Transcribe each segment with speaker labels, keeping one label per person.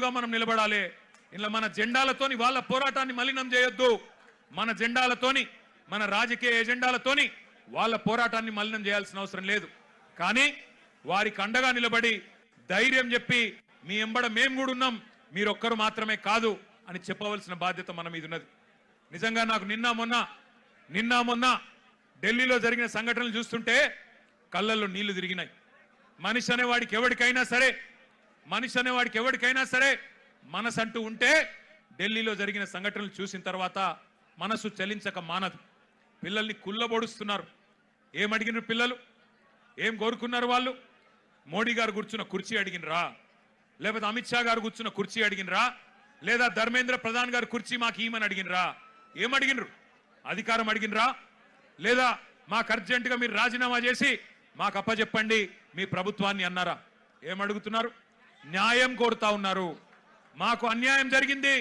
Speaker 1: సమిష్టిగా మనం నిలబడాలి. ఇలా మన జెండాలతోని వాళ్ళ పోరాటాన్ని మలినం చేయొద్దు. మన జెండాలతోని మన రాజకీయ ఎజెండాలతోని వాళ్ళ పోరాటాన్ని మలినం చేయాల్సిన అవసరం లేదు. కానీ వారికి అండగా నిలబడి ధైర్యం చెప్పి మీ ఎంబడ మేము కూడా ఉన్నాం, మీరొక్కరు మాత్రమే కాదు అని చెప్పవలసిన బాధ్యత మన మీద ఉన్నది. నిజంగా నాకు నిన్న మొన్న ఢిల్లీలో జరిగిన సంఘటనలు చూస్తుంటే కళ్ళల్లో నీళ్లు తిరిగినాయి. మనిషి అనేవాడికి ఎవరికైనా సరే మనసంటూ ఉంటే ఢిల్లీలో జరిగిన సంఘటనలు చూసిన తర్వాత మనసు చలించక మానదు. పిల్లల్ని కుల్లబొడుస్తున్నారు. ఏమడిగినారు పిల్లలు? ఏం కోరుకున్నారు వాళ్ళు? మోడీ గారు కూర్చున్న కుర్చీ అడిగినరా? లేకపోతే అమిత్ షా గారు కూర్చున్న కుర్చీ అడిగినరా? లేదా ధర్మేంద్ర ప్రధాన్ గారు కుర్చీ మాకు ఈమని అడిగినరా? ఏమడిగినరు? అధికారం అడిగినరా? లేదా మాకు అర్జెంటుగా మీరు రాజీనామా చేసి మాకు అప్పచెప్పండి మీ ప్రభుత్వాన్ని అన్నారా? ఏమడుగుతున్నారు? న్యాయం కోరుతా ఉన్నారు. మాకు అన్యాయం జరిగింది,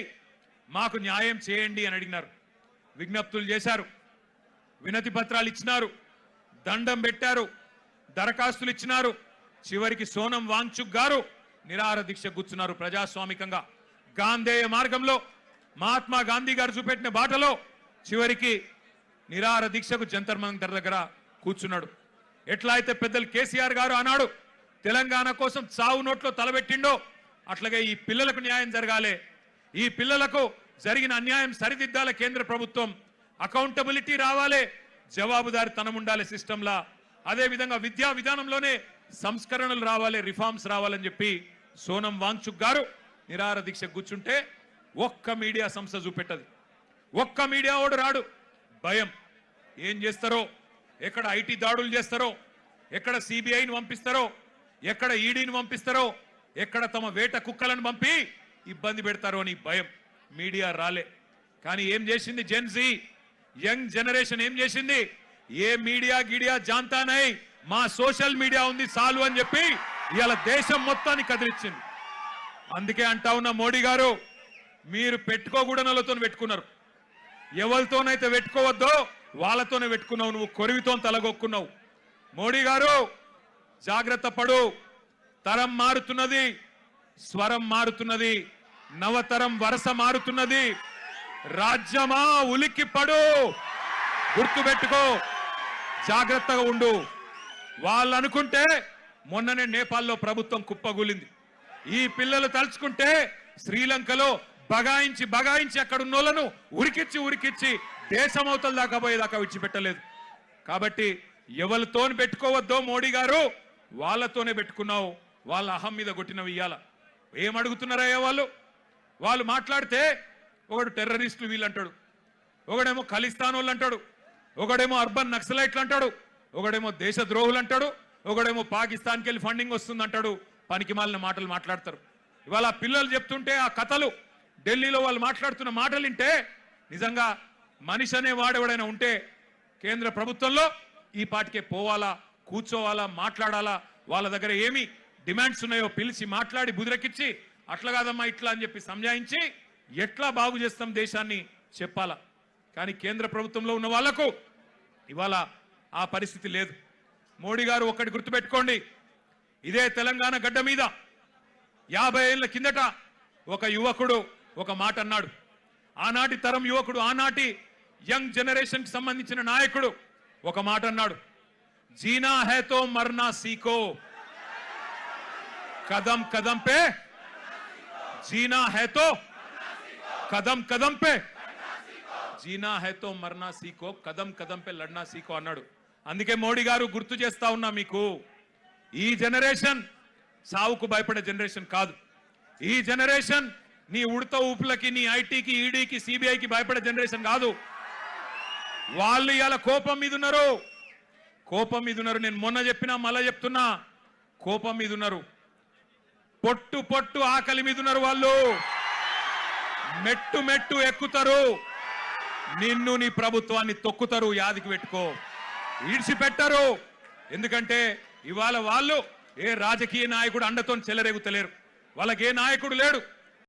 Speaker 1: మాకు న్యాయం చేయండి అని అడిగినారు. విజ్ఞప్తులు చేశారు, వినతి పత్రాలు ఇచ్చినారు, దండం పెట్టారు, దరఖాస్తులు ఇచ్చినారు. చివరికి సోనం వాంగ్చుక్ గారు నిరాహార దీక్ష కూర్చున్నారు. ప్రజాస్వామికంగా గాంధేయ మార్గంలో మహాత్మా గాంధీ గారు చూపెట్టిన బాటలో చివరికి నిరాహార దీక్షకు జంతర్ మంతర్ దగ్గర కూర్చున్నాడు. ఎట్లా అయితే పెద్దలు కేసీఆర్ గారు ఆనాడు తెలంగాణ కోసం చావు నోట్లో తలబెట్టిండో అట్లాగే ఈ పిల్లలకు న్యాయం జరగాలి, ఈ పిల్లలకు జరిగిన అన్యాయం సరిదిద్దాల కేంద్ర ప్రభుత్వం, అకౌంటబిలిటీ రావాలి, జవాబుదారితనం ఉండాలి సిస్టంలా. అదేవిధంగా విద్యా విధానంలోనే సంస్కరణలు రావాలి, రిఫార్మ్స్ రావాలని చెప్పి సోనం వాంగ్చుక్ గారు నిరాహార దీక్ష కూర్చుంటే ఒక్క మీడియా సంస్థ చూపెట్టదు, ఒక్క మీడియా ఓడు రాడు. భయం. ఏం చేస్తారో, ఎక్కడ ఐటీ దాడులు చేస్తారో, ఎక్కడ సిబిఐని పంపిస్తారో, ఎక్కడ ఈడీని పంపిస్తారో, ఎక్కడ తమ వేట కుక్కలను పంపి ఇబ్బంది పెడతారో అని భయం. మీడియా రాలే. కానీ ఏం చేసింది జెన్జీ యంగ్ జనరేషన్? ఏం చేసింది? ఏ మీడియా గిడియా జాంతా నై, మా సోషల్ మీడియా ఉంది చాలు అని చెప్పి ఇవాళ దేశం మొత్తాన్ని కదిలిచ్చింది. అందుకే అంటా ఉన్న మోడీ గారు, మీరు పెట్టుకోకూడనలతో పెట్టుకున్నారు. ఎవరితోనైతే పెట్టుకోవద్దో వాళ్ళతోనే పెట్టుకున్నావు. నువ్వు కొరివితో తలగొక్కున్నావు. మోడీ గారు జాగ్రత్త పడు. తరం మారుతున్నది, స్వరం మారుతున్నది, నవతరం వరస మారుతున్నది. రాజ్యమా ఉలిక్కి పడు, గుర్తుపెట్టుకో, జాగ్రత్తగా ఉండు. వాళ్ళు అనుకుంటే మొన్ననే నేపాల్లో ప్రభుత్వం కుప్పగూలింది. ఈ పిల్లలు తలుచుకుంటే శ్రీలంకలో బగాయించి అక్కడ ఉన్నోళ్లను ఉరికిచ్చి దేశమవతల దాకా పోయేదాకా విడిచిపెట్టలేదు. కాబట్టి ఎవరితో పెట్టుకోవద్దో మోడీ గారు, వాళ్ళతోనే పెట్టుకున్నావు. వాళ్ళ అహం మీద కొట్టినవి ఇయ్యాల. ఏమడుగుతున్నారయ్యా వాళ్ళు మాట్లాడితే ఒకడు టెర్రరిస్టులు వీళ్ళు అంటాడు, ఒకడేమో ఖలిస్తాన్ వాళ్ళు అంటాడు, ఒకడేమో అర్బన్ నక్సలైట్లు అంటాడు, ఒకడేమో దేశద్రోహులు అంటాడు, ఒకడేమో పాకిస్తాన్కి వెళ్ళి ఫండింగ్ వస్తుంది అంటాడు. పనికి మాలిన మాటలు మాట్లాడతారు. ఇవాళ పిల్లలు చెప్తుంటే ఆ కథలు, ఢిల్లీలో వాళ్ళు మాట్లాడుతున్న మాటలు వింటే నిజంగా మనిషి అనే వాడెవడైనా ఉంటే కేంద్ర ప్రభుత్వంలో ఈ పాటికే పోవాలా, కూర్చోవాలా, మాట్లాడాలా. వాళ్ళ దగ్గర ఏమి డిమాండ్స్ ఉన్నాయో పిలిచి మాట్లాడి బుదిరెక్కించి అట్లా కాదమ్మా ఇట్లా అని చెప్పి సంజాయించి ఎట్లా బాగు చేస్తాం దేశాన్ని చెప్పాలా. కానీ కేంద్ర ప్రభుత్వంలో ఉన్న వాళ్లకు ఇవాళ ఆ పరిస్థితి లేదు. మోడీ గారు ఒక్కటి గుర్తుపెట్టుకోండి, ఇదే తెలంగాణ గడ్డ మీద 50 ఏళ్ల కిందట ఒక యువకుడు ఒక మాట అన్నాడు. ఆనాటి తరం యువకుడు, ఆనాటి యంగ్ జనరేషన్ కి సంబంధించిన నాయకుడు ఒక మాట అన్నాడు, జీనా హై తో మర్నా సీఖో, కదం కదం పే జీనా హై తో కదం కదం పే జీనా హై తో మర్నా సీఖో, కదం కదం పే లడ్నా సీఖో అన్నాడు. అందుకే మోడీ గారు గుర్తు చేస్తా ఉన్నా మీకు, ఈ జనరేషన్ సావుకు భయపడే జనరేషన్ కాదు. ఈ జనరేషన్ నీ ఉడత ఊపులకి, నీ ఐటీకి, ఈడీకి, సిబిఐకి భయపడే జనరేషన్ కాదు. వాళ్ళు ఇవాళ కోపం మీద ఉన్నారు. నేను మొన్న చెప్పినా మళ్ళా చెప్తున్నా, కోపం మీద ఉన్నారు. పొట్టు ఆకలి మీద ఉన్నారు. వాళ్ళు మెట్టు ఎక్కుతారు, నిన్ను నీ ప్రభుత్వాన్ని తొక్కుతారు. యాదికి పెట్టుకో, ఈడ్చిపెట్టరు. ఎందుకంటే ఇవాళ వాళ్ళు ఏ రాజకీయ నాయకుడు అండతో చెలరేగుతలేరు. వాళ్ళకి ఏ నాయకుడు లేడు.